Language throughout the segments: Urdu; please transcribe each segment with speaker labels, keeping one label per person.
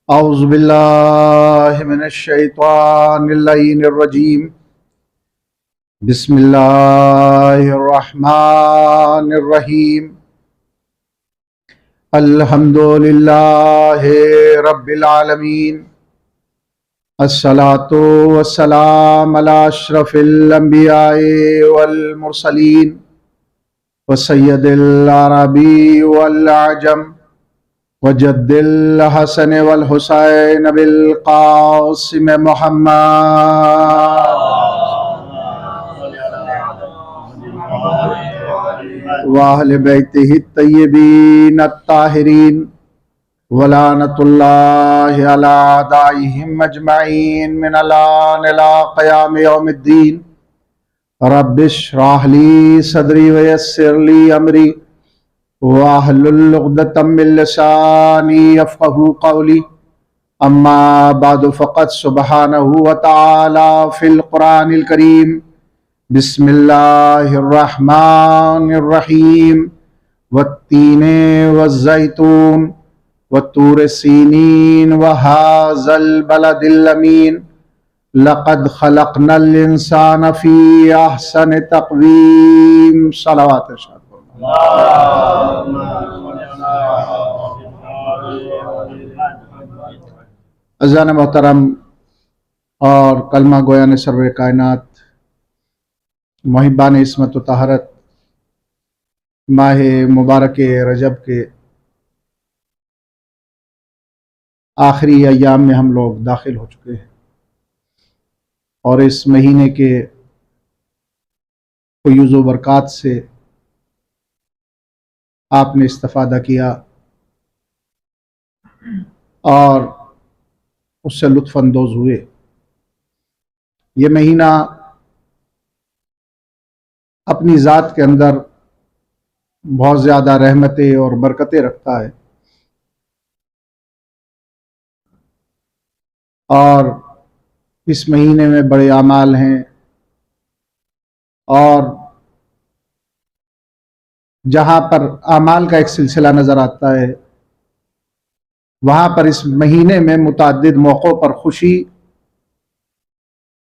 Speaker 1: اعوذ باللہ من الشیطان اللعین الرجیم بسم اللہ الرحمن الرحیم الحمد للہ رب العالمین الصلاۃ والسلام علی اشرف الانبیاء والمرسلین وسید العربی والعجم وجد الحسن والحسین بالقاسم محمد وأہل بیتہ الطیبین الطاہرین ولعنۃ اللہ علی اعدائہم اجمعین من الآن الی قیام یوم الدین رب اشرح لی صدری ویسر لی امری واحلل عقدۃ من لسانی یفقہوا قولی اما بعد فقد سبحانہ وتعالی فی القرآن الکریم بسم اللہ الرحمن الرحیم والتین والزیتون والطور سینین وہذا البلد الامین لقد خلقنا الانسان فی احسن تقویم صلوات ارشاد عزیزان محترم اور کلمہ گویان سرور کائنات، محبان عصمت و طہارت، ماہ مبارک رجب کے آخری ایام میں ہم لوگ داخل ہو چکے ہیں، اور اس مہینے کے فیوز و برکات سے آپ نے استفادہ کیا اور اس سے لطف اندوز ہوئے۔ یہ مہینہ اپنی ذات کے اندر بہت زیادہ رحمتیں اور برکتیں رکھتا ہے، اور اس مہینے میں بڑے اعمال ہیں، اور جہاں پر اعمال کا ایک سلسلہ نظر آتا ہے، وہاں پر اس مہینے میں متعدد موقعوں پر خوشی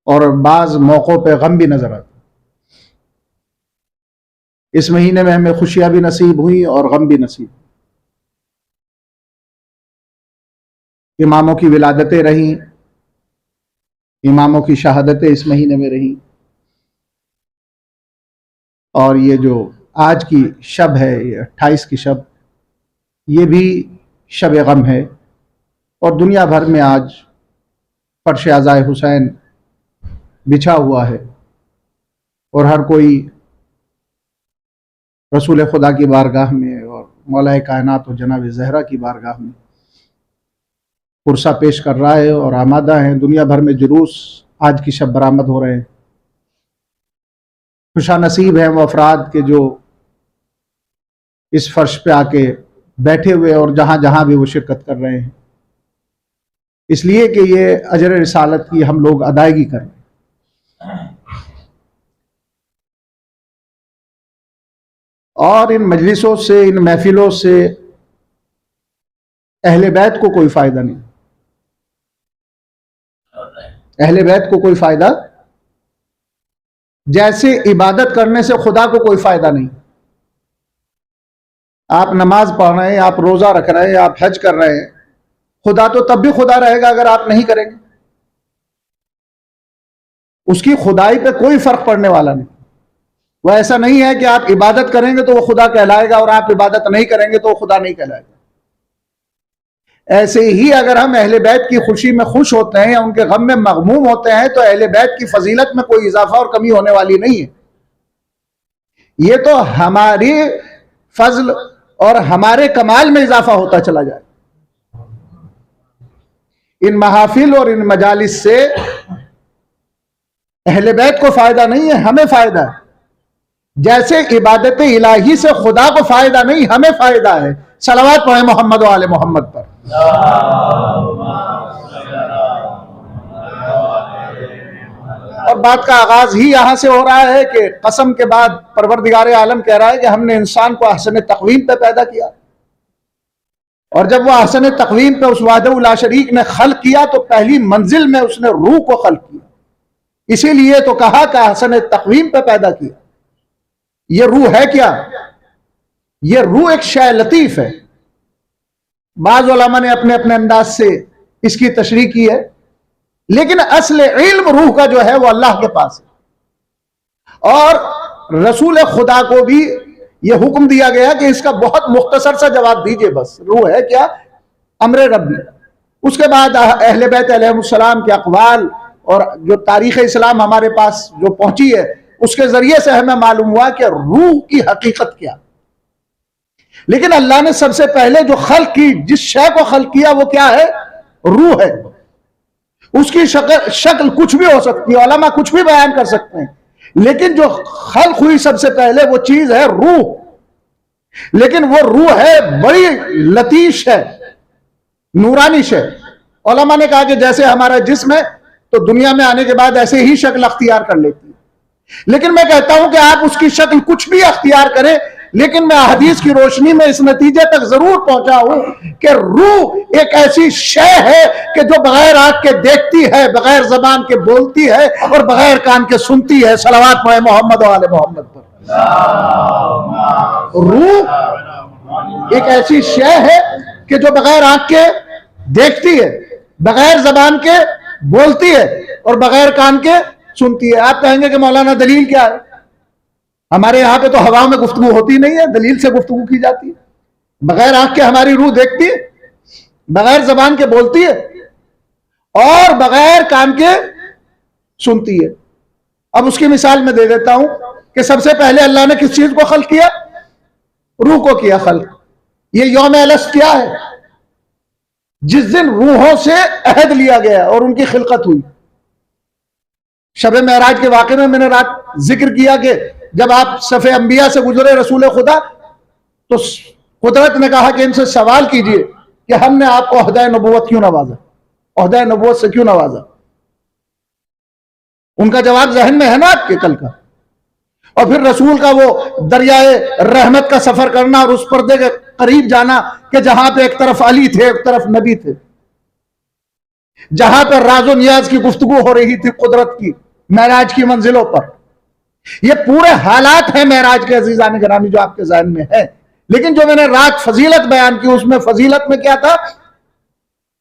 Speaker 1: اور بعض موقعوں پہ غم بھی نظر آتا ہے۔ اس مہینے میں ہمیں خوشیاں بھی نصیب ہوئیں اور غم بھی نصیب ہوئیں۔ اماموں کی ولادتیں رہیں، اماموں کی شہادتیں اس مہینے میں رہیں، اور یہ جو آج کی شب ہے، یہ 28 کی شب، یہ بھی شب غم ہے، اور دنیا بھر میں آج فرش عزائے حسین بچھا ہوا ہے، اور ہر کوئی رسول خدا کی بارگاہ میں اور مولا کائنات و جناب زہرا کی بارگاہ میں پرسہ پیش کر رہا ہے اور آمادہ ہیں۔ دنیا بھر میں جلوس آج کی شب برآمد ہو رہے ہیں۔ خوشا نصیب ہیں وہ افراد کے جو اس فرش پہ آ کے بیٹھے ہوئے اور جہاں جہاں بھی وہ شرکت کر رہے ہیں، اس لیے کہ یہ اجر رسالت کی ہم لوگ ادائیگی کر رہے ہیں۔ اور ان مجلسوں سے، ان محفلوں سے اہل بیت کو کوئی فائدہ نہیں، اہل بیت کو کوئی فائدہ، جیسے عبادت کرنے سے خدا کو کوئی فائدہ نہیں۔ آپ نماز پڑھ رہے ہیں، آپ روزہ رکھ رہے ہیں، آپ حج کر رہے ہیں، خدا تو تب بھی خدا رہے گا اگر آپ نہیں کریں گے۔ اس کی خدائی پہ کوئی فرق پڑنے والا نہیں۔ وہ ایسا نہیں ہے کہ آپ عبادت کریں گے تو وہ خدا کہلائے گا، اور آپ عبادت نہیں کریں گے تو وہ خدا نہیں کہلائے گا۔ ایسے ہی اگر ہم اہل بیت کی خوشی میں خوش ہوتے ہیں یا ان کے غم میں مغموم ہوتے ہیں تو اہل بیت کی فضیلت میں کوئی اضافہ اور کمی ہونے والی نہیں ہے۔ یہ تو ہماری فضل اور ہمارے کمال میں اضافہ ہوتا چلا جائے۔ ان محافل اور ان مجالس سے اہل بیت کو فائدہ نہیں ہے، ہمیں فائدہ ہے۔ جیسے عبادت الہی سے خدا کو فائدہ نہیں، ہمیں فائدہ ہے۔ صلوات پڑھیں محمد و آل محمد پر۔ اور بات کا آغاز ہی یہاں سے ہو رہا ہے کہ قسم کے بعد پروردگار عالم کہہ رہا ہے کہ ہم نے انسان کو احسن تقویم پہ پیدا کیا، اور جب وہ احسن تقویم پہ اس وحدہ لا شریک نے خلق کیا تو پہلی منزل میں اس نے روح کو خلق کیا، اسی لیے تو کہا کہ احسن تقویم پہ پیدا کیا۔ یہ روح ہے کیا؟ یہ روح ایک شے لطیف ہے۔ بعض علماء نے اپنے اپنے انداز سے اس کی تشریح کی ہے، لیکن اصل علم روح کا جو ہے وہ اللہ کے پاس ہے، اور رسول خدا کو بھی یہ حکم دیا گیا کہ اس کا بہت مختصر سا جواب دیجئے، بس روح ہے کیا؟ امر ربی۔ اس کے بعد اہل بیت علیہ السلام کے اقوال اور جو تاریخ اسلام ہمارے پاس جو پہنچی ہے اس کے ذریعے سے ہمیں معلوم ہوا کہ روح کی حقیقت کیا۔ لیکن اللہ نے سب سے پہلے جو خلق کی، جس شے کو خلق کیا وہ کیا ہے؟ روح ہے۔ اس کی شکل کچھ بھی ہو سکتی ہے، علماء کچھ بھی بیان کر سکتے ہیں، لیکن جو خلق ہوئی سب سے پہلے وہ چیز ہے روح۔ لیکن وہ روح ہے بڑی لطیف ہے، نورانی ہے۔ علماء نے کہا کہ جیسے ہمارا جسم ہے تو دنیا میں آنے کے بعد ایسے ہی شکل اختیار کر لیتی ہے، لیکن میں کہتا ہوں کہ آپ اس کی شکل کچھ بھی اختیار کریں، لیکن میں حدیث کی روشنی میں اس نتیجے تک ضرور پہنچا ہوں کہ روح ایک ایسی شے ہے کہ جو بغیر آنکھ کے دیکھتی ہے، بغیر زبان کے بولتی ہے، اور بغیر کان کے سنتی ہے۔ صلوات پڑھیں محمد و آل محمد پر۔ روح ایک ایسی شے ہے کہ جو بغیر آنکھ کے دیکھتی ہے، بغیر زبان کے بولتی ہے، اور بغیر کان کے سنتی ہے۔ آپ کہیں گے کہ مولانا دلیل کیا ہے؟ ہمارے یہاں پہ تو ہواؤں میں گفتگو ہوتی نہیں ہے، دلیل سے گفتگو کی جاتی ہے۔ بغیر آنکھ کے ہماری روح دیکھتی ہے، بغیر زبان کے بولتی ہے، اور بغیر کان کے سنتی ہے۔ اب اس کی مثال میں دے دیتا ہوں کہ سب سے پہلے اللہ نے کس چیز کو خلق کیا؟ روح کو کیا خلق۔ یہ یوم الست کیا ہے؟ جس دن روحوں سے عہد لیا گیا اور ان کی خلقت ہوئی۔ شب معراج کے واقعے میں نے رات ذکر کیا کہ جب آپ صف انبیاء سے گزرے رسول خدا تو قدرت نے کہا کہ ان سے سوال کیجئے کہ ہم نے آپ کو عہدہ نبوت کیوں نوازا، عہدہ نبوت سے کیوں نوازا؟ ان کا جواب ذہن میں ہے نا آپ کے کل کا۔ اور پھر رسول کا وہ دریائے رحمت کا سفر کرنا اور اس پردے کے قریب جانا کہ جہاں پہ ایک طرف علی تھے ایک طرف نبی تھے، جہاں پہ راز و نیاز کی گفتگو ہو رہی تھی قدرت کی معراج کی منزلوں پر۔ یہ پورے حالات ہیں معراج کے عزیزان گرامی جو آپ کے ذہن میں ہے، لیکن جو میں نے رات فضیلت بیان کی اس میں فضیلت میں کیا تھا؟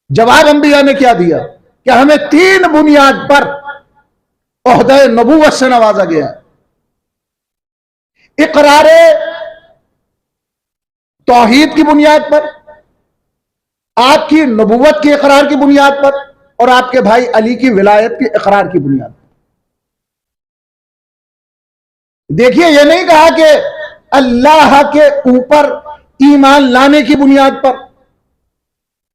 Speaker 1: جواب انبیاء نے کیا دیا کہ ہمیں 3 بنیاد پر عہدہ نبوت سے نوازا گیا ہے۔ اقرار توحید کی بنیاد پر، آپ کی نبوت کے اقرار کی بنیاد پر، اور آپ کے بھائی علی کی ولایت کے اقرار کی بنیاد پر۔ دیکھیے یہ نہیں کہا کہ اللہ کے اوپر ایمان لانے کی بنیاد پر،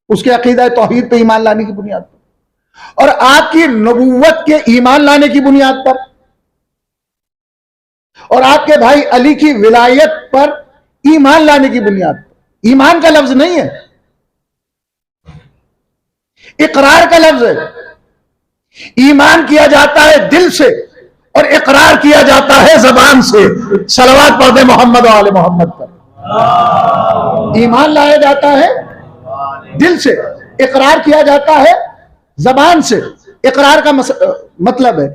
Speaker 1: اس کے عقیدہ توحید پہ ایمان لانے کی بنیاد پر، اور آپ کی نبوت کے ایمان لانے کی بنیاد پر، اور آپ کے بھائی علی کی ولایت پر ایمان لانے کی بنیاد پر۔ ایمان کا لفظ نہیں ہے، اقرار کا لفظ ہے۔ ایمان کیا جاتا ہے دل سے اور اقرار کیا جاتا ہے زبان سے۔ صلوات پڑھ دیں محمد و آل محمد پر۔ ایمان لایا جاتا ہے دل سے، اقرار کیا جاتا ہے زبان سے۔ اقرار کا مطلب ہے،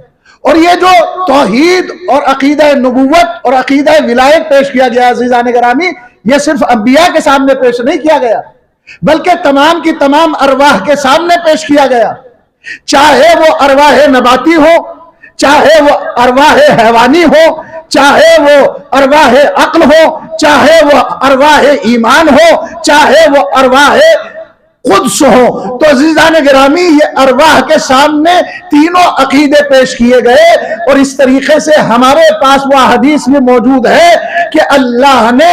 Speaker 1: اور یہ جو توحید اور عقیدہ نبوت اور عقیدہ ولایت پیش کیا گیا عزیزان گرامی، یہ صرف انبیاء کے سامنے پیش نہیں کیا گیا، بلکہ تمام کی تمام ارواح کے سامنے پیش کیا گیا، چاہے وہ ارواح نباتی ہو، چاہے وہ ارواح حیوانی ہو، چاہے وہ ارواح عقل ہو، چاہے وہ ارواح ایمان ہو، چاہے وہ ارواح قدس ہو۔ تو عزیزان گرامی یہ ارواح کے سامنے تینوں عقیدے پیش کیے گئے، اور اس طریقے سے ہمارے پاس وہ حدیث میں موجود ہے کہ اللہ نے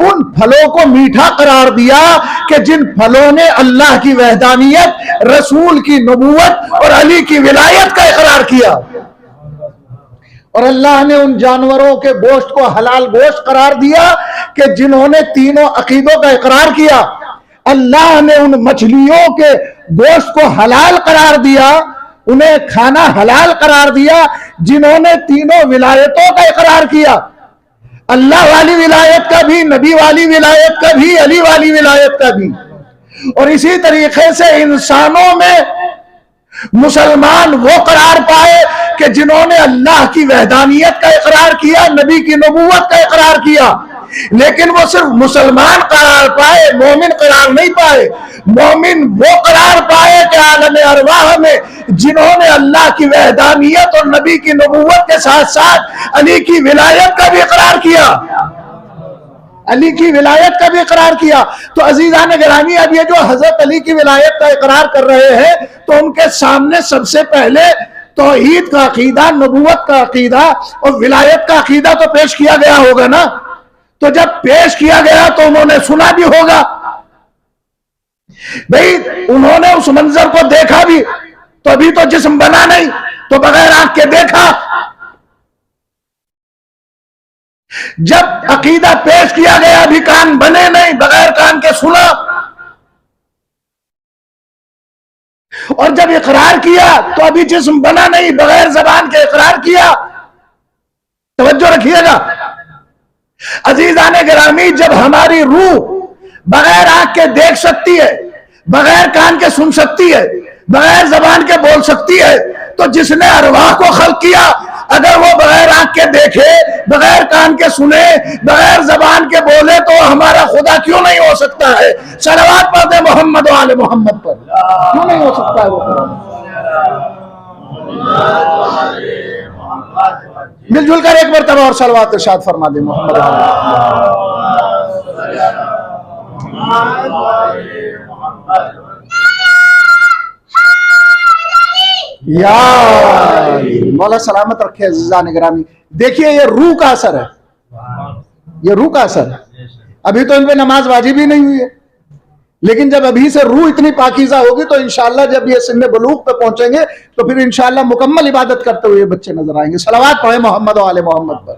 Speaker 1: ان پھلوں کو میٹھا قرار دیا کہ جن پھلوں نے اللہ کی وحدانیت، رسول کی نبوت اور علی کی ولایت کا اقرار کیا، اور اللہ نے ان جانوروں کے گوشت کو حلال گوشت قرار دیا کہ جنہوں نے تینوں عقیدوں کا اقرار کیا۔ اللہ نے ان مچھلیوں کے گوشت کو حلال قرار دیا، انہیں کھانا حلال قرار دیا جنہوں نے تینوں ولایتوں کا اقرار کیا، اللہ والی ولایت کا بھی، نبی والی ولایت کا بھی، علی والی ولایت کا بھی۔ اور اسی طریقے سے انسانوں میں مسلمان وہ قرار پائے کہ جنہوں نے اللہ کی وحدانیت کا اقرار کیا، نبی کی نبوت کا اقرار کیا، لیکن وہ صرف مسلمان قرار پائے، مومن قرار نہیں پائے۔ مومن وہ قرار پائے کہ عالم ارواح میں جنہوں نے اللہ کی وحدانیت اور نبی کی نبوت کے ساتھ ساتھ علی کی ولایت کا بھی اقرار کیا، علی کی ولایت کا بھی اقرار کیا۔ تو عزیزان گرامی، اب یہ جو حضرت علی کی ولایت کا اقرار کر رہے ہیں تو ان کے سامنے سب سے پہلے توحید کا عقیدہ، نبوت کا عقیدہ اور ولایت کا عقیدہ تو پیش کیا گیا ہوگا نا۔ تو جب پیش کیا گیا تو انہوں نے سنا بھی ہوگا، بھئی انہوں نے اس منظر کو دیکھا بھی، تو ابھی تو جسم بنا نہیں، تو بغیر آنکھ کے دیکھا۔ جب عقیدہ پیش کیا گیا ابھی کان بنے نہیں، بغیر کان کے سنا، اور جب اقرار کیا تو ابھی جسم بنا نہیں، بغیر زبان کے اقرار کیا۔ توجہ رکھیے گا عزیزان گرامی، جب ہماری روح بغیر آنکھ کے دیکھ سکتی ہے، بغیر کان کے سن سکتی ہے، بغیر زبان کے بول سکتی ہے، تو جس نے ارواح کو خلق کیا اگر وہ بغیر آنکھ کے دیکھے، بغیر کان کے سنے، بغیر زبان کے بولے تو ہمارا خدا کیوں نہیں ہو سکتا ہے؟ صلوات پڑھ دیں محمد و آل محمد پر، کیوں نہیں ہو سکتا ہے وہ؟ مل جل کر ایک مرتبہ اور صلوات ارشاد فرما دیں محمد و آل محمد۔ یا مولا سلامت رکھے عزیزان گرامی۔ دیکھیے یہ روح کا اثر ہے، یہ روح کا اثر ہے۔ ابھی تو ان پہ نماز واجب ہی نہیں ہوئی ہے، لیکن جب ابھی سے روح اتنی پاکیزہ ہوگی تو انشاءاللہ جب یہ سن بلوغ پہ پہنچیں گے تو پھر انشاءاللہ مکمل عبادت کرتے ہوئے بچے نظر آئیں گے۔ صلوات پڑھیں محمد و آل محمد پر۔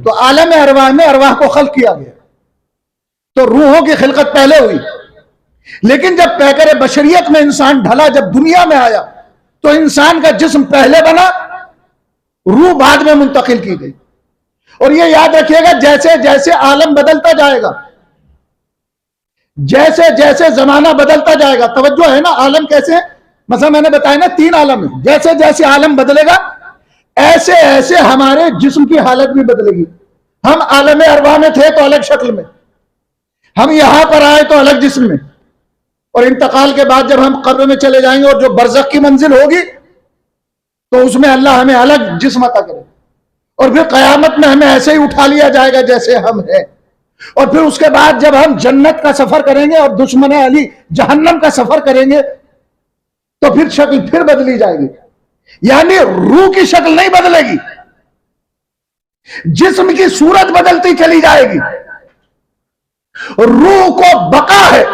Speaker 1: تو عالم ارواح میں ارواح کو خلق کیا گیا، تو روحوں کی خلقت پہلے ہوئی، لیکن جب پیکر بشریت میں انسان ڈھلا، جب دنیا میں آیا تو انسان کا جسم پہلے بنا، روح بعد میں منتقل کی گئی۔ اور یہ یاد رکھیے گا جیسے جیسے عالم بدلتا جائے گا، جیسے جیسے زمانہ بدلتا جائے گا، توجہ ہے نا، عالم کیسے، مثلا میں نے بتایا نا 3 عالم ہیں، جیسے جیسے عالم بدلے گا ایسے ایسے ہمارے جسم کی حالت بھی بدلے گی۔ ہم عالم ارواح میں تھے تو الگ شکل میں، ہم یہاں پر آئے تو الگ جسم میں، اور انتقال کے بعد جب ہم قبر میں چلے جائیں گے اور جو برزخ کی منزل ہوگی تو اس میں اللہ ہمیں الگ جسم عطا کرے، اور پھر قیامت میں ہمیں ایسے ہی اٹھا لیا جائے گا جیسے ہم ہیں۔ اور پھر اس کے بعد جب ہم جنت کا سفر کریں گے اور دشمن علی جہنم کا سفر کریں گے تو پھر شکل پھر بدلی جائے گی، یعنی روح کی شکل نہیں بدلے گی، جسم کی صورت بدلتی چلی جائے گی۔ روح کو بقا ہے،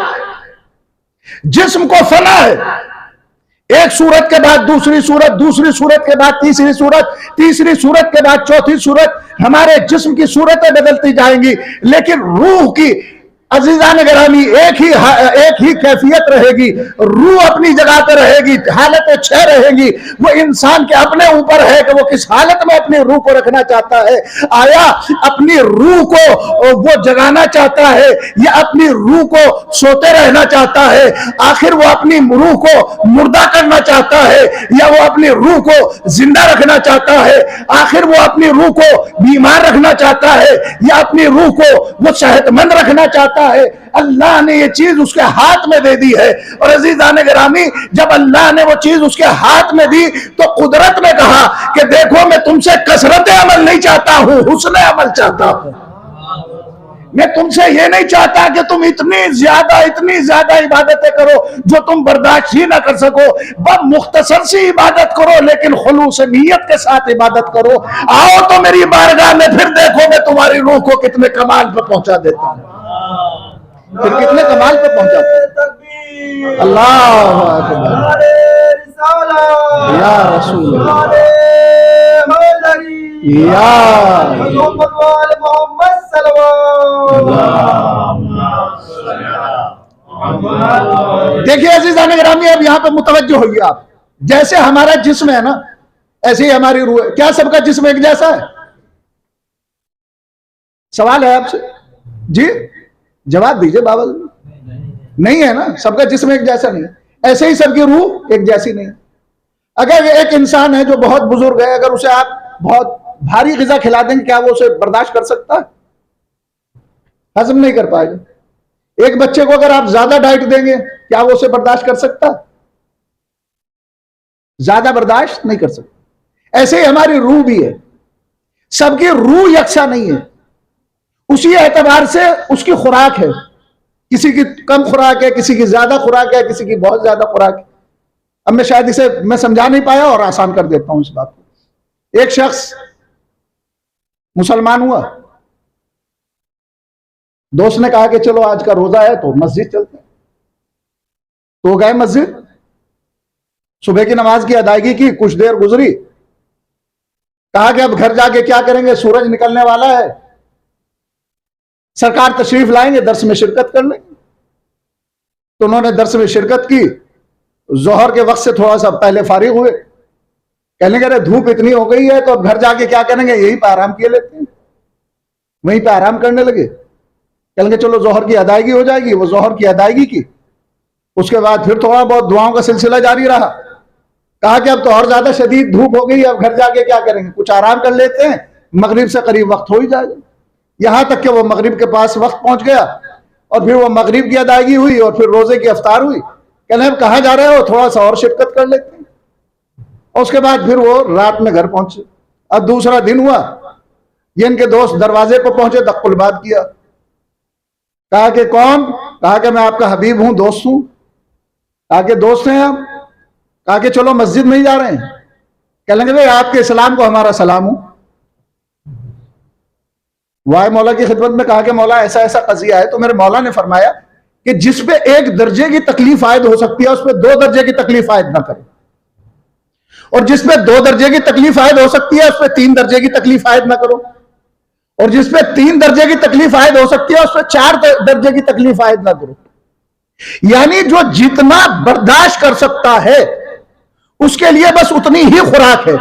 Speaker 1: جسم کو فنا ہے، ایک صورت کے بعد دوسری صورت، دوسری صورت کے بعد تیسری صورت، تیسری صورت کے بعد چوتھی صورت، ہمارے جسم کی صورتیں بدلتی جائیں گی، لیکن روح کی عزیزان گرامی ایک ہی کیفیت رہے گی، روح اپنی جگہ پہ رہے گی، حالتیں 6 رہیں گی۔ وہ انسان کے اپنے اوپر ہے کہ وہ کس حالت میں اپنی روح کو رکھنا چاہتا ہے، آیا اپنی روح کو وہ جگانا چاہتا ہے یا اپنی روح کو سوتے رہنا چاہتا ہے، آخر وہ اپنی روح کو مردہ کرنا چاہتا ہے یا وہ اپنی روح کو زندہ رکھنا چاہتا ہے، آخر وہ اپنی روح کو بیمار رکھنا چاہتا ہے یا اپنی روح کو وہ صحت مند رکھنا چاہتا ہے۔ اللہ نے یہ چیز اس کے ہاتھ میں دے دی ہے، اور عزیزان گرامی جب اللہ نے وہ چیز اس کے ہاتھ میں دی تو قدرت نے کہا کہ دیکھو میں تم سے کثرت عمل نہیں چاہتا ہوں، حسن عمل چاہتا ہوں۔ میں تم سے یہ نہیں چاہتا کہ تم اتنی زیادہ عبادتیں کرو جو تم برداشت ہی نہ کر سکو، بس مختصر سی عبادت کرو لیکن خلوص نیت کے ساتھ عبادت کرو۔ آؤ تو میری بارگاہ میں پھر دیکھو میں تمہاری روح کو کتنے کمال پہ پہنچا دیتا ہوں، پھر کتنے کمال پہ پہنچاتا ہوں۔ اللہ اکبر، یا رسول اللہ، یا دیکھیے عزیزان گرامی، اب یہاں پہ متوجہ ہوئیے آپ، جیسے ہمارا جسم ہے نا ایسے ہی ہماری روح ہے۔ کیا سب کا جسم ایک جیسا ہے؟ سوال ہے آپ سے جی، جواب دیجئے بابا. نہیں ہے نا، سب کا جسم ایک جیسا نہیں ہے، ایسے ہی سب کی روح ایک جیسی نہیں ہے. اگر ایک انسان ہے جو بہت بزرگ ہے، اگر اسے آپ بہت بھاری غذا کھلا دیں گے، کیا وہ اسے برداشت کر سکتا ہے؟ ہضم نہیں کر پائے گا. ایک بچے کو اگر آپ زیادہ ڈائٹ دیں گے، کیا وہ اسے برداشت کر سکتا؟ زیادہ برداشت نہیں کر سکتا. ایسے ہی ہماری روح بھی ہے، سب کی روح یکساں نہیں ہے. اسی اعتبار سے اس کی خوراک ہے، کسی کی کم خوراک ہے، کسی کی زیادہ خوراک ہے، کسی کی بہت زیادہ خوراک ہے. اب میں شاید اسے میں سمجھا نہیں پایا اور آسان کر دیتا ہوں اس بات کو. ایک شخص مسلمان ہوا، دوست نے کہا کہ چلو آج کا روزہ ہے تو مسجد چلتے ہیں. تو گئے مسجد، صبح کی نماز کی ادائیگی کی، کچھ دیر گزری، کہا کہ اب گھر جا کے کیا کریں گے، سورج نکلنے والا ہے، سرکار تشریف لائیں گے، درس میں شرکت کر لیں گے. تو انہوں نے درس میں شرکت کی. ظہر کے وقت سے تھوڑا سا پہلے فارغ ہوئے، کہنے کہ دھوپ اتنی ہو گئی ہے تو اب گھر جا کے کیا کریں گے، یہیں پہ آرام کیے لیتے ہیں. وہیں پہ آرام کرنے لگے. کہیں گے چلو ظہر کی ادائیگی ہو جائے گی. وہ ظہر کی ادائیگی کی، اس کے بعد پھر تھوڑا بہت دعاؤں کا سلسلہ جاری رہا. کہا کہ اب تو اور زیادہ شدید دھوپ ہو گئی، اب گھر جا کے کیا کریں گے، کچھ آرام کر لیتے ہیں، مغرب سے قریب وقت ہو ہی جائے گا. یہاں تک کہ وہ مغرب کے پاس وقت پہنچ گیا اور پھر وہ مغرب کی ادائیگی ہوئی اور پھر روزے کی افطار ہوئی. کہنے اب کہاں جا رہے ہو، تھوڑا سا اور شرکت کر لیتے ہیں. اور اس کے بعد پھر وہ رات میں گھر پہنچے. اب دوسرا دن ہوا، یہ ان کے دوست دروازے پر پہنچے، دق الباب کیا. کہا کہ کون؟ کہا کہ میں آپ کا حبیب ہوں، دوست ہوں. کہا کہ دوست ہیں آپ؟ کہا کہ چلو مسجد نہیں جا رہے ہیں. کہنے لگے بھائی آپ کے اسلام کو ہمارا سلام ہوں. وائے مولا کی خدمت میں کہا کہ مولا ایسا ایسا قضیہ ہے. تو میرے مولا نے فرمایا کہ جس پہ 1 درجے کی تکلیف عائد ہو سکتی ہے اس پہ 2 درجے کی تکلیف عائد نہ کرو، اور جس پہ 2 درجے کی تکلیف عائد ہو سکتی ہے اس پہ 3 درجے کی تکلیف عائد نہ کرو، اور جس پہ 3 درجے کی تکلیف عائد ہو سکتی ہے اس پہ 4 درجے کی تکلیف عائد نہ کرو. یعنی جو جتنا برداشت کر سکتا ہے اس کے لیے بس اتنی ہی خوراک ہے.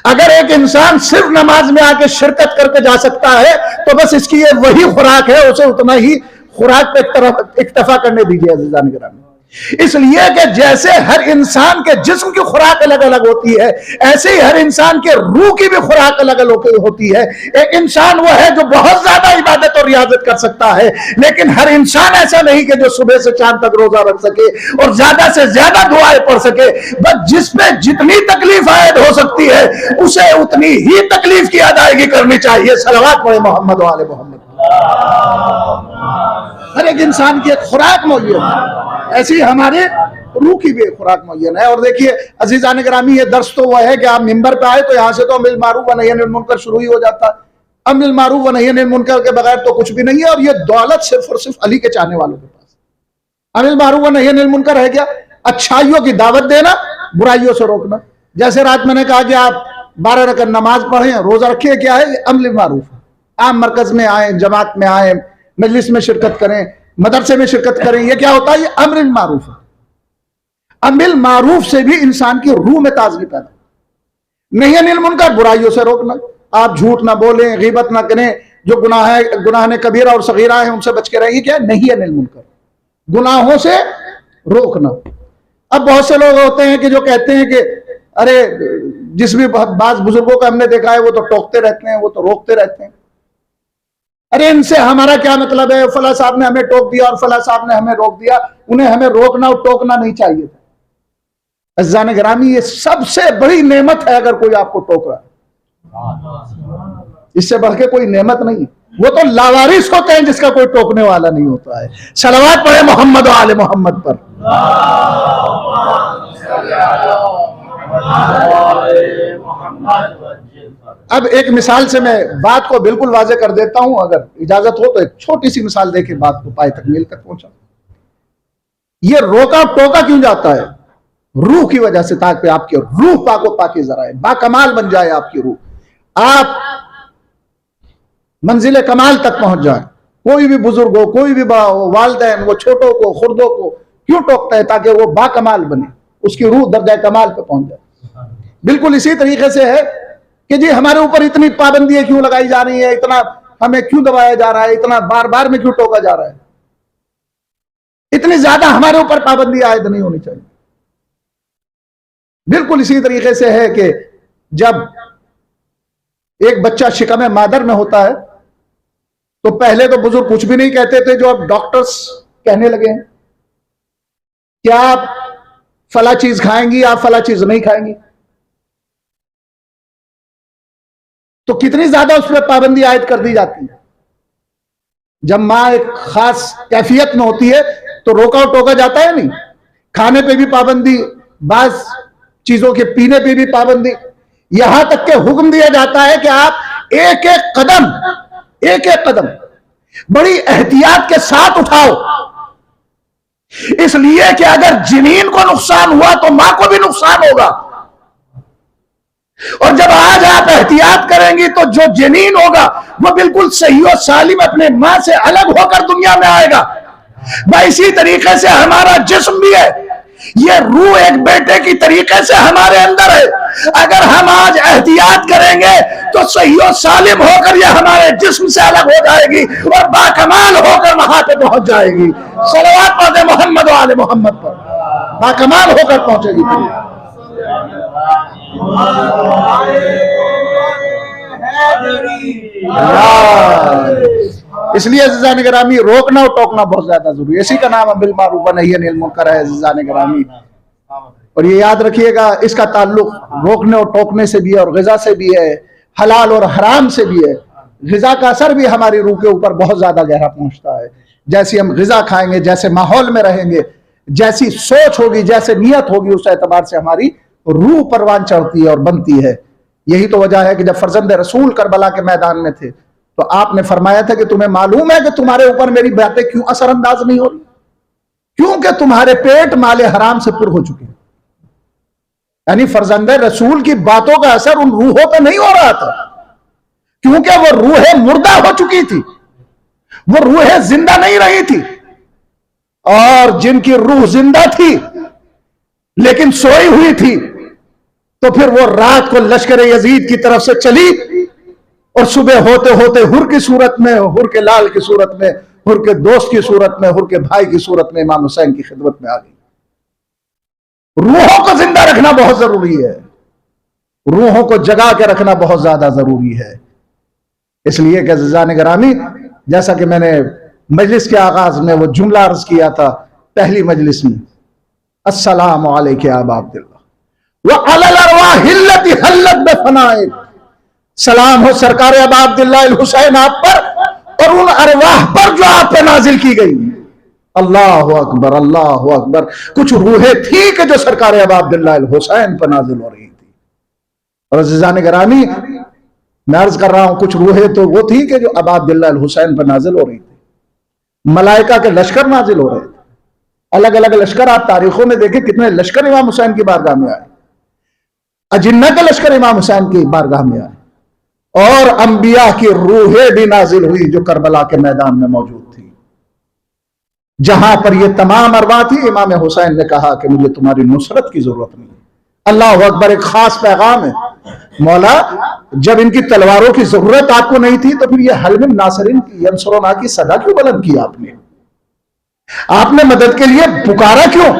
Speaker 1: اگر ایک انسان صرف نماز میں آ کے شرکت کر کے جا سکتا ہے تو بس اس کی یہ وہی خوراک ہے، اسے اتنا ہی خوراک پہ اکتفا کرنے دیجیے عزیزان گرامی. اس لیے کہ جیسے ہر انسان کے جسم کی خوراک الگ الگ ہوتی ہے، ایسے ہی ہر انسان کے روح کی بھی خوراک الگ الگ ہوتی ہے. ایک انسان وہ ہے جو بہت زیادہ عبادت اور ریاضت کر سکتا ہے، لیکن ہر انسان ایسا نہیں کہ جو صبح سے شام تک روزہ رکھ سکے اور زیادہ سے زیادہ دعائیں پڑھ سکے. بس جس پہ جتنی تکلیف عائد ہو سکتی ہے اسے اتنی ہی تکلیف کی ادائیگی کرنی چاہیے. صلوات پڑھے محمد و آل محمد. ہر ایک انسان کی ایک خوراک معین ہے، ایسی ہمارے روح کی بھی ایک خوراک معین ہے. اور دیکھیے عزیزان گرامی، یہ درس تو وہ ہے کہ آپ منبر پہ آئے تو یہاں سے تو امر بالمعروف و نہی عن المنکر شروع ہی ہو جاتا ہے. امر بالمعروف و نہی عن المنکر کے بغیر تو کچھ بھی نہیں ہے، اور یہ دولت صرف اور صرف علی کے چاہنے والوں کے پاس. امر بالمعروف و نہی عن المنکر ہے کیا؟ اچھائیوں کی دعوت دینا، برائیوں سے روکنا. جیسے رات میں نے کہا کہ آپ 12 رکعت نماز پڑھیں، روزہ رکھیں، کیا ہے؟ امر بالمعروف. آپ مرکز میں آئیں، جماعت میں آئیں، مجلس میں شرکت کریں، مدرسے میں شرکت کریں، یہ کیا ہوتا ہے؟ یہ امر بالمعروف ہے. امر بالمعروف سے بھی انسان کی روح میں تازگی پیدا. نہی عن المنکر، برائیوں سے روکنا. آپ جھوٹ نہ بولیں، غیبت نہ کریں، جو گناہ کبیرہ اور صغیرہ ہیں ان سے بچ کے رہیں. یہ کیا ہے؟ نہی عن المنکر، گناہوں سے روکنا. اب بہت سے لوگ ہوتے ہیں کہ جو کہتے ہیں کہ ارے جس بھی بعض بزرگوں کا ہم نے دیکھا ہے وہ تو ٹوکتے رہتے ہیں، وہ تو روکتے رہتے ہیں. ارے ان سے ہمارا کیا مطلب ہے؟ فلاں صاحب نے ہمیں ٹوک دیا اور فلاں صاحب نے ہمیں روک دیا. انہیں ہمیں روکنا اور ٹوکنا نہیں چاہیے تھا. عزیزان گرامی، یہ سب سے بڑی نعمت ہے اگر کوئی آپ کو ٹوک رہا ہے. اس سے بڑھ کے کوئی نعمت نہیں. وہ تو لاوارث ہوتے ہیں جس کا کوئی ٹوکنے والا نہیں ہوتا ہے. صلوات پڑھے محمد و آل محمد پر. اب ایک مثال سے میں بات کو بالکل واضح کر دیتا ہوں، اگر اجازت ہو تو ایک چھوٹی سی مثال دے کے بات کو پائے تکمیل تک پہنچا. یہ روکا ٹوکا کیوں جاتا ہے؟ روح کی وجہ سے، تاکہ آپ کی روح پاک و پاکیزہ رہے، با کمال بن جائے آپ کی روح، آپ منزل کمال تک پہنچ جائیں. کوئی بھی بزرگ ہو، کوئی بھی بڑا ہو، والدین وہ چھوٹوں کو خردوں کو کیوں ٹوکتا ہے؟ تاکہ وہ با کمال بنے، اس کی روح درجہ کمال پہ پہنچ جائے. بالکل اسی طریقے سے ہے کہ جی ہمارے اوپر اتنی پابندیاں کیوں لگائی جا رہی ہیں، اتنا ہمیں کیوں دبایا جا رہا ہے, اتنا بار بار میں کیوں ٹوکا جا رہا ہے, اتنی زیادہ ہمارے اوپر پابندی عائد نہیں ہونی چاہیے. بالکل اسی طریقے سے ہے کہ جب ایک بچہ شکم مادر میں ہوتا ہے تو پہلے تو بزرگ کچھ بھی نہیں کہتے تھے, جو اب ڈاکٹرز کہنے لگے ہیں کیا آپ فلاں چیز کھائیں گی, آپ فلاں چیز نہیں کھائیں گی, تو کتنی زیادہ اس پہ پابندی عائد کر دی جاتی ہے. جب ماں ایک خاص کیفیت میں ہوتی ہے تو روکا ٹوکا جاتا ہے نہیں. کھانے پہ بھی پابندی, بعض چیزوں کے پینے پہ بھی پابندی, یہاں تک کہ حکم دیا جاتا ہے کہ آپ ایک ایک قدم بڑی احتیاط کے ساتھ اٹھاؤ, اس لیے کہ اگر جنین کو نقصان ہوا تو ماں کو بھی نقصان ہوگا. اور جب آج آپ احتیاط کریں گی تو جو جنین ہوگا وہ بالکل صحیح و سالم اپنے ماں سے الگ ہو کر دنیا میں آئے گا. اسی طریقے سے ہمارا جسم بھی ہے, یہ روح ایک بیٹے کی طریقے سے ہمارے اندر ہے. اگر ہم آج احتیاط کریں گے تو صحیح و سالم ہو کر یہ ہمارے جسم سے الگ ہو جائے گی اور باکمال ہو کر وہاں پہ پہنچ جائے گی. صلوات پڑھیں محمد و آل محمد پر, باکمال ہو کر پہنچے گی. اس لیے عزیزان گرامی روکنا اور ٹوکنا بہت زیادہ ضروری ہے. اسی کا نام ہے بالمعروف ونہی عن المنکر ہے عزیزان گرامی. اور یہ یاد رکھیے گا اس کا تعلق روکنے اور ٹوکنے سے بھی ہے, اور غذا سے بھی ہے, حلال اور حرام سے بھی ہے. غذا کا اثر بھی ہماری روح کے اوپر بہت زیادہ گہرا پہنچتا ہے. جیسی ہم غذا کھائیں گے, جیسے ماحول میں رہیں گے, جیسی سوچ ہوگی, جیسے نیت ہوگی, اس اعتبار سے ہماری روح پروان چڑھتی ہے اور بنتی ہے. یہی تو وجہ ہے کہ جب فرزند رسول کربلا کے میدان میں تھے تو آپ نے فرمایا تھا کہ تمہیں معلوم ہے کہ تمہارے اوپر میری باتیں کیوں اثر انداز نہیں ہو رہی, کیونکہ تمہارے پیٹ مال حرام سے پر ہو چکے ہیں. یعنی فرزند رسول کی باتوں کا اثر ان روحوں پہ نہیں ہو رہا تھا, کیونکہ وہ روحیں مردہ ہو چکی تھی, وہ روحیں زندہ نہیں رہی تھی. اور جن کی روح زندہ تھی لیکن سوئی ہوئی تھی, تو پھر وہ رات کو لشکر یزید کی طرف سے چلی اور صبح ہوتے ہوتے حر کی صورت میں, حر کے لال کی صورت میں, حر کے دوست کی صورت میں, حر کے بھائی کی صورت میں امام حسین کی خدمت میں آ گئی. روحوں کو زندہ رکھنا بہت ضروری ہے, روحوں کو جگا کے رکھنا بہت زیادہ ضروری ہے. اس لیے کہ عزیزان گرامی, جیسا کہ میں نے مجلس کے آغاز میں وہ جملہ عرض کیا تھا پہلی مجلس میں, السلام علیکم یا ابا عبداللہ وعلی الارواح التی حلت بفنائک, سلام ہو سرکار ابا عبداللہ الحسین آپ پر اور ان ارواح پر جو آپ پہ نازل کی گئی. اللہ اکبر, اللہ اکبر. کچھ روحیں تھی کہ جو سرکار ابا عبداللہ الحسین پر نازل ہو رہی تھی. اور عزیزان گرامی میں عرض کر رہا ہوں کچھ روحیں تو وہ تھی کہ جو ابا عبداللہ الحسین پر نازل ہو رہی تھی. ملائکہ کے لشکر نازل ہو رہے تھے, الگ الگ لشکر. آپ تاریخوں میں دیکھیں کتنے لشکر امام حسین کی بارگاہ میں آئے, اجنہ کے لشکر امام حسین کی بارگاہ میں آئے, اور انبیاء کی روحیں بھی نازل ہوئی جو کربلا کے میدان میں موجود تھی. جہاں پر یہ تمام ارواح تھی, امام حسین نے کہا کہ مجھے تمہاری نصرت کی ضرورت نہیں. اللہ اکبر. ایک خاص پیغام ہے, مولا جب ان کی تلواروں کی ضرورت آپ کو نہیں تھی تو پھر یہ حل من ناصرین کی ینصرنا کی صدا کیوں بلند کی آپ نے؟ آپ نے مدد کے لیے پکارا کیوں؟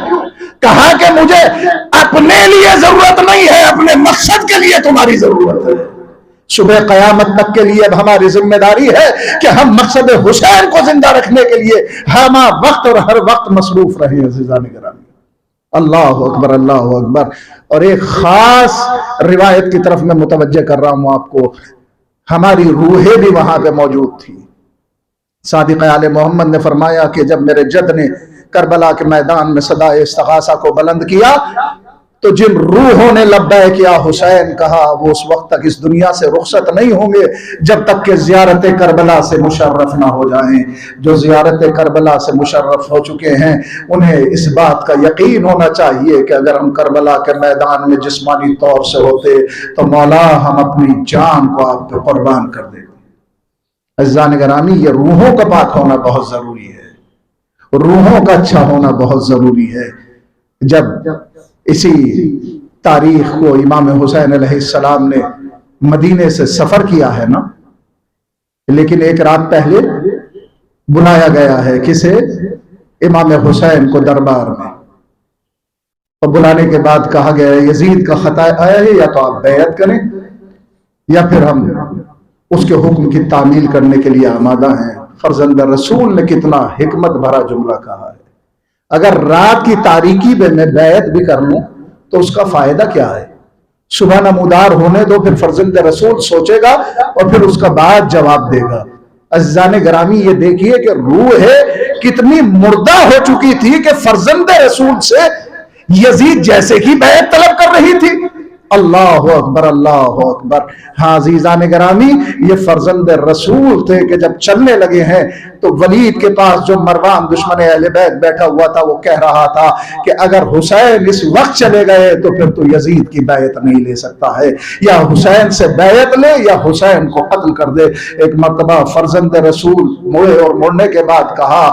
Speaker 1: کہا کہ مجھے اپنے لیے ضرورت نہیں ہے, اپنے مقصد کے لیے تمہاری ضرورت ہے. صبح قیامت تک کے لیے اب ہماری ذمہ داری ہے کہ ہم مقصد حسین کو زندہ رکھنے کے لیے ہم وقت اور ہر وقت مصروف رہیں. عزیزان گرامی, اللہ اکبر, اللہ اکبر. اور ایک خاص روایت کی طرف میں متوجہ کر رہا ہوں آپ کو, ہماری روحیں بھی وہاں پہ موجود تھی. صادق آل محمد نے فرمایا کہ جب میرے جد نے کربلا کے میدان میں صدائے استغاثہ کو بلند کیا تو جن روحوں نے لبیک یا حسین کہا وہ اس وقت تک اس دنیا سے رخصت نہیں ہوں گے جب تک کہ زیارت کربلا سے مشرف نہ ہو جائیں. جو زیارت کربلا سے مشرف ہو چکے ہیں انہیں اس بات کا یقین ہونا چاہیے کہ اگر ہم کربلا کے میدان میں جسمانی طور سے ہوتے تو مولا ہم اپنی جان کو آپ پہ قربان کر دیتے. عزیزان گرامی, یہ روحوں کا پاک ہونا بہت ضروری ہے, روحوں کا اچھا ہونا بہت ضروری ہے. جب اسی تاریخ کو امام حسین علیہ السلام نے مدینے سے سفر کیا ہے نا, لیکن ایک رات پہلے بلایا گیا ہے کسے؟ امام حسین کو دربار میں، اور بلانے کے بعد کہا گیا ہے یزید کا خط آیا ہے، یا تو آپ بیعت کریں یا پھر ہم اس کے حکم کی تعمیل کرنے کے لیے آمادہ ہیں۔ فرزند رسول نے کتنا حکمت بھرا جملہ کہا ہے، اگر رات کی تاریکی میں بیعت بھی کر لوں تو اس کا فائدہ کیا ہے؟ صبح نمودار ہونے دو، پھر فرزند رسول سوچے گا اور پھر اس کا بعد جواب دے گا۔ عزیزان گرامی یہ دیکھیے کہ روح کتنی مردہ ہو چکی تھی کہ فرزند رسول سے یزید جیسے کی بیعت طلب کر رہی تھی۔ اللہ اکبر، اللہ اکبر۔ ہاں عزیزان گرامی، یہ فرزند رسول تھے کہ جب چلنے لگے ہیں تو ولید کے پاس جو مروان دشمن اہل بیت بیٹھا ہوا تھا وہ کہہ رہا تھا کہ اگر حسین اس وقت چلے گئے تو پھر تو یزید کی بیعت نہیں لے سکتا ہے، یا حسین سے بیعت لے یا حسین کو قتل کر دے۔ ایک مرتبہ فرزند رسول مڑے اور مڑنے کے بعد کہا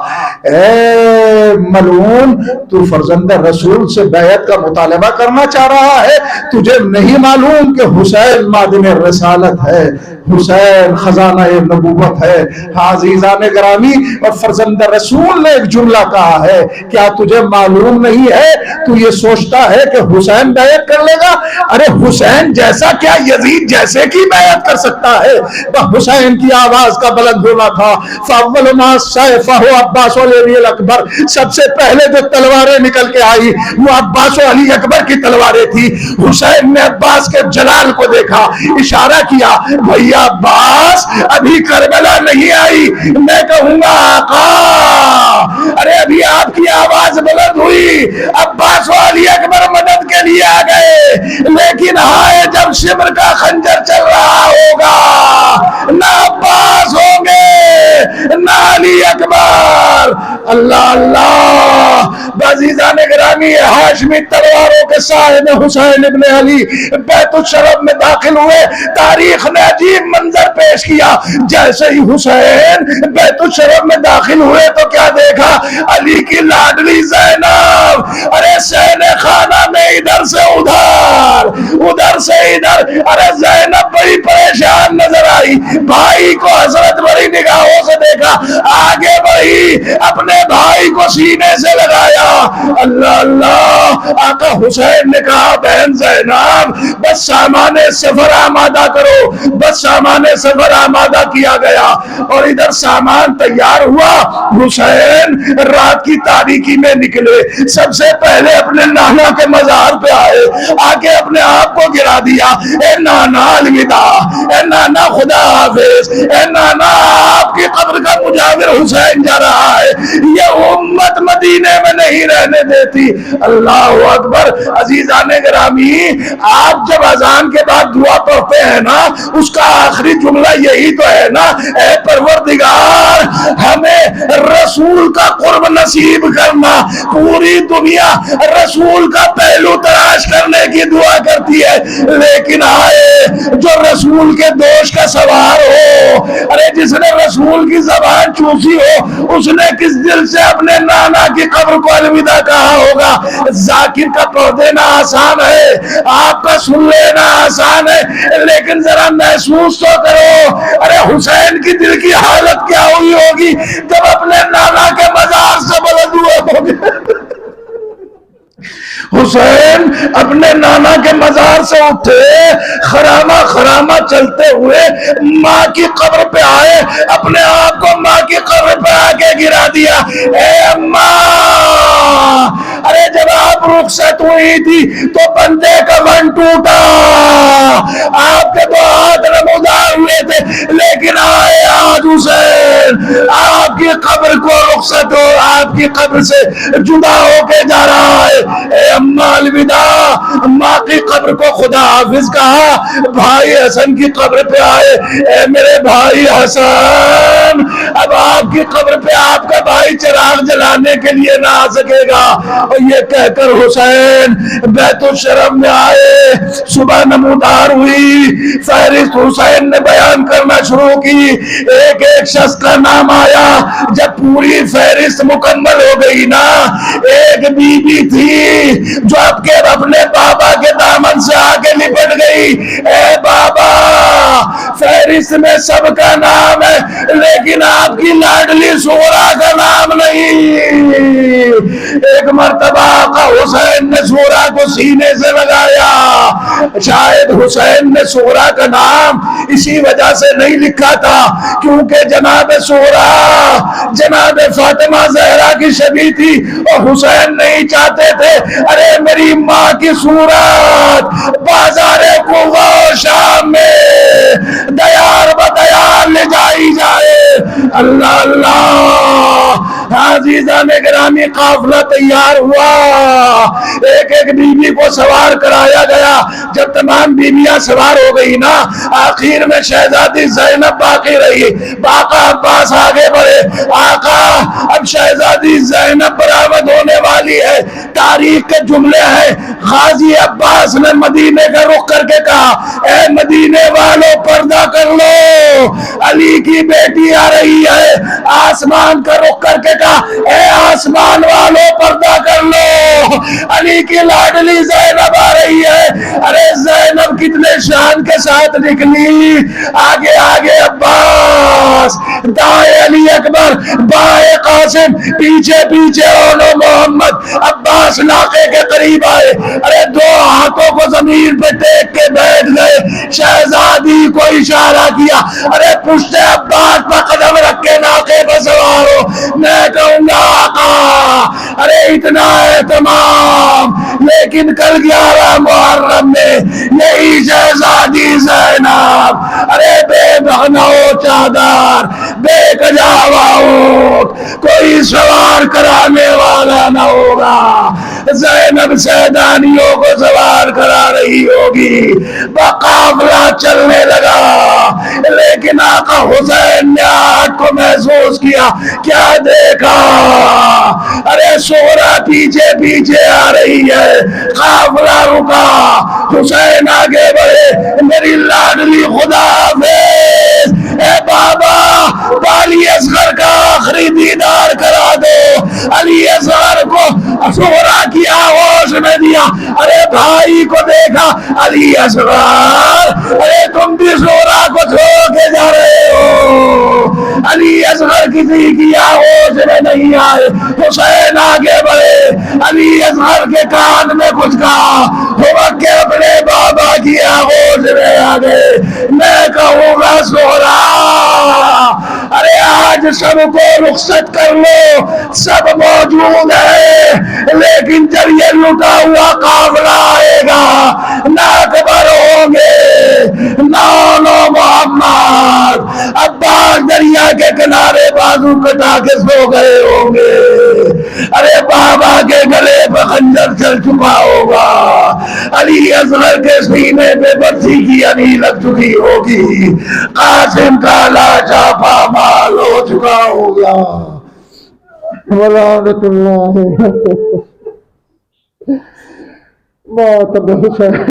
Speaker 1: اے ملعون، تو فرزند رسول سے بیعت کا مطالبہ کرنا چاہ رہا ہے؟ تجھے نہیں معلوم کہ حسین معدن رسالت ہے، حسین خزانہ نبوت ہے۔ عزیزان گرامی، اور فرزند رسول نے ایک جملہ کہا ہے، کیا تجھے معلوم نہیں ہے؟ تو یہ سوچتا ہے کہ حسین بیعت کر لے گا؟ ارے حسین جیسا کیا یزید جیسے کی بیعت کر سکتا ہے؟ حسین کی آواز کا بلند ہونا تھا۔ فاول ما سیفہ عباس علی اکبر، سب سے پہلے جو تلواریں نکل کے آئی وہ عباس و علی اکبر کی تلواریں تھی۔ حسین نے عباس کے جلال کو دیکھا، اشارہ کیا بھیا عباس ابھی کربلا نہیں آئی، میں کہوں گا آقا۔ ارے ابھی آپ کی آواز بلند ہوئی، عباس و علی اکبر مدد کے لیے آ گئے، لیکن ہائے جب شمر کا خنجر چل رہا ہوگا نہ عباس ہوں گے نہ علی اکبر۔ اللہ اللہ، عزیزان گرامی، ہاشمی تلواروں کے صاحب حسین ابن علی بیت الشرف میں داخل ہوئے۔ تاریخ نے عجیب منظر پیش کیا، جیسے ہی حسین بیت الشرف میں داخل ہوئے تو کیا دیکھا؟ علی کی لاڈلی زینب، ارے سینے خانہ میں ادھر سے ادھر ادھر سے ادھر، ارے زینب بڑی پریشان نظر آئی، بھائی کو حسرت بڑی نگاہوں سے دیکھا، آگے بڑھی اپنے بھائی کو سینے سے لگایا۔ اللہ اللہ، آقا حسین نے کہا بہن زینب بس سامان سفر آمادہ کرو، بس سامان سفر آمادہ کیا گیا اور ادھر سامان تیار ہوا۔ حسین رات کی تاریکی میں نکلے، سب سے پہلے اپنے نانا کے مزار پہ آئے، آگے اپنے آپ کو گرا دیا، اے نانا الوداع، اے نانا خدا حافظ، اے نانا آپ کی قبر کا مجاور حسین جا رہا ہے، یہ امت مدینے میں نہیں رہنے دیتی۔ اللہ اکبر۔ عزیزان گرامی، آپ جب اذان کے بعد دعا پڑھتے ہیں نا، اس کا آخری جملہ یہی تو ہے نا، اے پروردگار ہمیں رسول کا قرب نصیب کرنا۔ پوری دنیا رسول کا پہلو تلاش کرنے کی دعا کرتی ہے، لیکن آئے جو رسول کے دوش کا سوار ہو، ارے جس نے رسول کی زبان چوسی ہو، اس نے کس دل سے اپنے نانا کی قبر کو الوداع کہا ہوگا؟ ذاکر کا پڑھ دینا آسان ہے، آپ کا سن لینا آسان ہے، لیکن ذرا محسوس تو کرو، ارے حسین کی دل کی حالت کیا ہوئی ہوگی جب اپنے نانا کے مزار سے بلند ہوئے ہوگے۔ حسین اپنے نانا کے مزار سے اٹھے، خرامہ خرامہ چلتے ہوئے ماں کی قبر پہ آئے، اپنے آپ کو ماں کی قبر پہ آ کے گرا دیا۔ اے اماں، ارے جب آپ رخصت ہوئی تھی تو بندے کا من ٹوٹا، آپ کے تو ہاتھ نمودار ہوئے تھے، لیکن آئے آج حسین آپ کی قبر کو رخصت ہو، آپ کی قبر سے جدا ہو کے جا رہا ہے۔ اے اماں الوداع، ماں کی قبر کو خدا حافظ کہا، بھائی حسن کی قبر پہ آئے، اے میرے بھائی حسن، اب آپ کی قبر پہ آپ کا بھائی
Speaker 2: بھائی چراغ جلانے کے لیے نہ آ سکے گا۔ اور یہ کہہ کر حسین بیت الشرف میں آئے، صبح نمودار ہوئی، فہرست حسین نے بیان کرنا شروع کی، ایک ایک شخص کا نام آیا۔ جب پوری فہرست مکمل ہو گئی نا، ایک بی بی تھی جو اپنے بابا کے دامن سے آگے لپٹ گئی، اے بابا فہرست میں سب کا نام ہے لیکن آپ کی لاڈلی سورا کا نام نہیں۔ ایک مرتبہ آقا حسین نے سورا کو سینے سے لگایا، شاید حسین نے سورا کا نام اسی وجہ سے نہیں لکھا تھا کیونکہ جناب سورا جناب فاطمہ زہرا کی شبیہ تھی اور حسین نہیں چاہتے تھے ارے میری ماں کی صورت بازار کوفہ و شام میں دیار بدیار لے جائی جائے۔ اللہ اللہ، عزیزان گرامی قافلہ تیار ہوا، ایک ایک بیوی کو سوار کرایا گیا۔ جب تمام بیویاں سوار ہو گئی نا، آخر میں شہزادی زینب باقی رہی۔ آقا عباس آگے بڑھے، آقا اب شہزادی زینب برآمد ہونے والی ہے۔ تاریخ کے جملے ہیں، غازی عباس نے مدینے کا رخ کر کے کہا اے مدینے والوں پردہ کر لو، علی کی بیٹی آ رہی ہے۔ آسمان کا رخ کر کے کہا اے آسمان والوں پردہ کر لو، علی کی لاڈلی زینب آ رہی ہے۔ ارے زینب کتنے شان کے ساتھ نکلی، آگے آگے عباس، دائیں علی اکبر، بائیں قاسم، پیچھے پیچھے اولو محمد۔ عباس ناقے کے قریب آئے، ارے دو ہاتھوں کو زمین پہ ٹیک کے بیٹھ گئے، شہزادی کو اشارہ کیا ارے پشت عباس پر قدم رکھ کے ناقے پر سوار ہو۔ میں کہوں گا آقا ارے اتنا اہتمام، لیکن کل 11 محرم میں یہی شہزادی زینب ارے بے بہنو چادر بے کجاوا اونٹ، کوئی سوار کرانے والا نہ ہوگا، زینب سیدانیوں کو سوار کرا رہی ہوگی۔ قافلہ چلنے لگا، لیکن آقا حسین نے آگ کو محسوس کیا، کیا دیکھا ارے سورا پیچھے پیچھے آ رہی ہے۔ قافلہ رکا، حسین آگے بڑھے، میری لاڈلی خدا حافظ، اے بابا علی اصغر کا آخری دیدار کرا دو۔ علی اصغر کو سورا کی آغوش میں دیا، ارے بھائی کو دیکھا، علی اصغر ارے تم بھی سورا کو چھوڑ کے جا رہے ہو۔ علی اصغر کسی کی آغوش میں نہیں آئے، حسین آگے بڑھے، علی اصغر کے کان میں کچھ کہا، ہو کے اپنے بابا کی آغوش میں آ گئے۔ میں کہوں گا سورا ارے آج سب کو رخصت کر لو، سب موجود ہے، لیکن جب یہ لٹا ہوا قافلہ آئے گا نہ اکبر ہوں گے نہ محمد، عباس دریا کے کنارے بازو کٹا کے سو گئے ہوں گے، ارے بابا کے گلے پہ خنجر چل چکا ہوگا، علی اصغر کے سینے پہ برسی کی انی لگ چکی ہوگی، قاسم کا لاچا پامال ہو چکا ہوگا۔ ولعنت اللہ بہت بہت